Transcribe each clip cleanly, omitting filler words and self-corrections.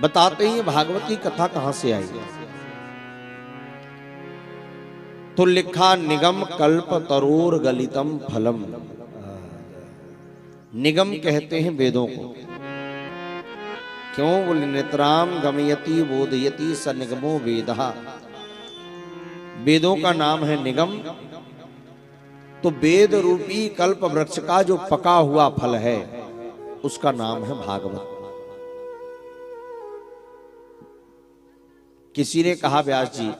बताते हैं भागवत की कथा कहां से आई। तो लिखा निगम कल्प तरोर गलितम फलम। निगम कहते हैं वेदों को। क्यों? बोले नितराम गमयति बोधयति स निगमो वेदः। वेदों का नाम है निगम। तो वेद रूपी कल्प वृक्ष का जो पका हुआ फल है उसका नाम है भागवत। किसी ने कहा व्यास जी,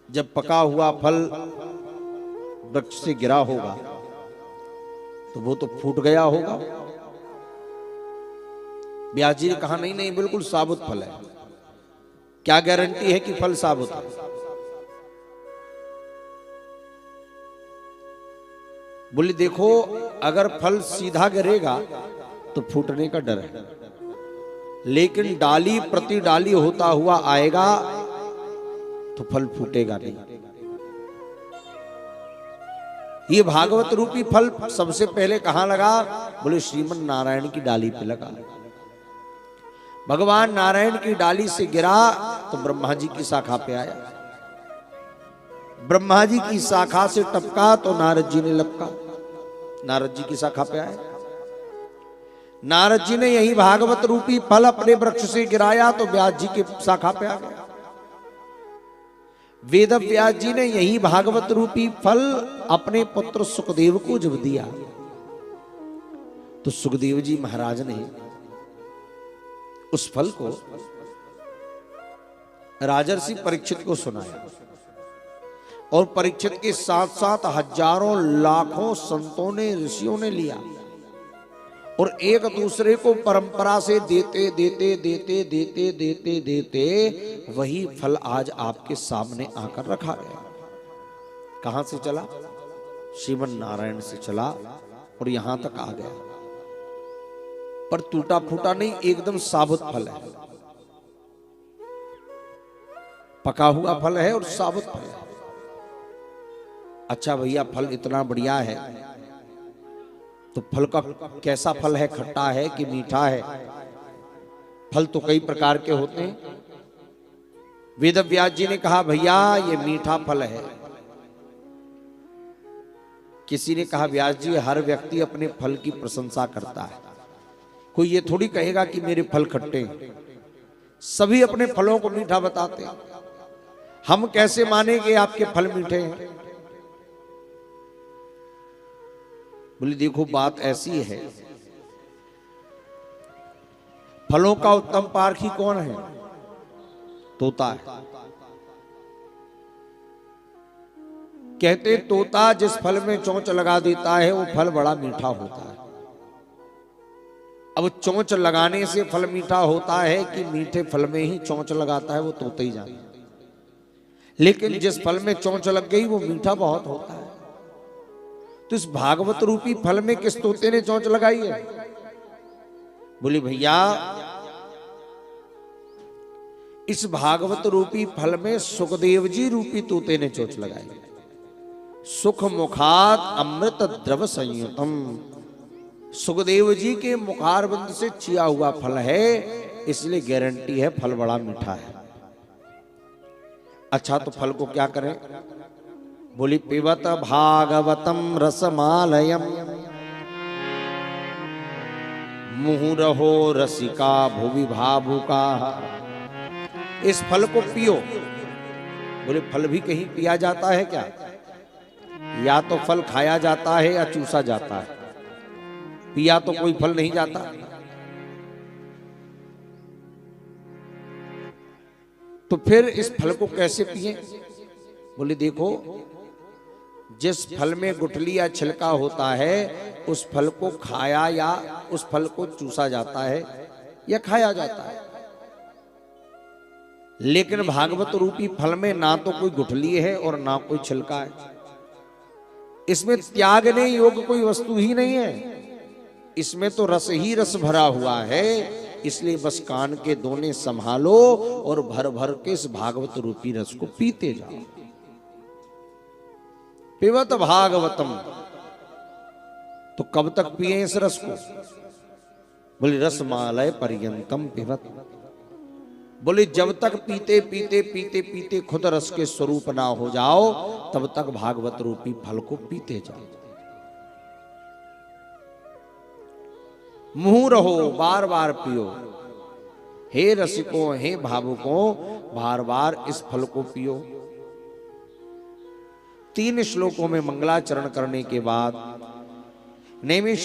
जब पका हुआ फल वृक्ष से गिरा होगा तो वो तो फूट गया होगा। व्यास जी ने कहा नहीं नहीं, बिल्कुल साबुत फल है। क्या गारंटी है कि फल साबुत है? बोले देखो, अगर फल सीधा गिरेगा तो फूटने का डर है, लेकिन डाली प्रति डाली होता हुआ आएगा तो फल फूटेगा नहीं। ये भागवत रूपी फल सबसे पहले कहां लगा? बोले श्रीमन नारायण की डाली पे लगा। भगवान नारायण की डाली से गिरा तो ब्रह्मा जी की शाखा पे आया। ब्रह्मा जी की शाखा से टपका तो नारद जी ने लपका, नारद जी की शाखा पे आया। नारद जी ने यही भागवत रूपी फल अपने वृक्ष से गिराया तो व्यास जी की शाखा पे आ गया। वेद व्यास जी ने यही भागवत रूपी फल अपने पुत्र सुखदेव को जब दिया तो सुखदेव जी महाराज ने उस फल को राजर्षि परीक्षित को सुनाया। और परीक्षित के साथ साथ हजारों लाखों संतों ने, ऋषियों ने लिया और एक दूसरे को परंपरा से देते देते देते देते देते देते वही फल आज आपके सामने आकर रखा गया। कहां से चला? श्रीमन नारायण से चला और यहां तक आ गया। पर टूटा फूटा नहीं, एकदम साबुत फल है। पका हुआ फल है और साबुत फल है। अच्छा भैया, फल इतना बढ़िया है तो फल का कैसा फल है? खट्टा है कि मीठा है? फल तो कई प्रकार के होते हैं। वेद व्यास जी ने कहा भैया ये मीठा फल है। किसी ने कहा व्यास जी हर व्यक्ति अपने फल की प्रशंसा करता है, कोई ये थोड़ी कहेगा कि मेरे फल खट्टे हैं। सभी अपने फलों को मीठा बताते हैं। हम कैसे माने कि आपके फल मीठे हैं? बोले देखो बात ऐसी है, फलों का उत्तम पारखी कौन है? तोता है। कहते तोता जिस फल में चोंच लगा देता है वो फल बड़ा मीठा होता है। अब चोंच लगाने से फल मीठा होता है कि मीठे फल में ही चोंच लगाता है वो तोता ही जाने। लेकिन जिस फल में चोंच लग गई वो मीठा बहुत होता है। तो इस भागवत रूपी फल में किस तोते ने चोंच लगाई है? बोली भैया इस भागवत रूपी फल में सुखदेव जी रूपी तोते ने चोंच लगाई। सुख मुखात अमृत द्रव संयुतम। सुखदेव जी के मुखारबिंद से चिया हुआ फल है, इसलिए गारंटी है फल बड़ा मीठा है। अच्छा तो फल को क्या करें? बोली पिबत भागवतम रसमालयम मुहुरहो रसिका भुवि भावुका। इस फल को पियो। बोले फल भी कहीं पिया जाता है क्या? या तो फल खाया जाता है या चूसा जाता है, पिया तो कोई फल नहीं जाता। तो फिर इस फल को कैसे पिए? बोले देखो जिस फल में गुठली या छिलका होता है उस फल को खाया या उस फल को चूसा जाता है या खाया जाता है। लेकिन भागवत रूपी फल में ना तो कोई गुठली है और ना कोई छिलका है। इसमें त्यागने योग्य कोई वस्तु ही नहीं है। इसमें तो रस ही रस भरा हुआ है। इसलिए बस कान के दोने संभालो और भर भर के इस भागवत रूपी रस को पीते जाओ। पिबत भागवतम। तो कब तक पिए इस रस को? बोले रसमालय पर्यंतम पिबत। बोले जब तक पीते पीते पीते पीते खुद रस के स्वरूप ना हो जाओ तब तक भागवत रूपी फल को पीते जाओ। मुंह रहो बार बार पियो, हे रसिकों हे भावुकों बार बार इस फल को पियो। 3 श्लोकों में मंगलाचरण करने के बाद नैमिषारण्य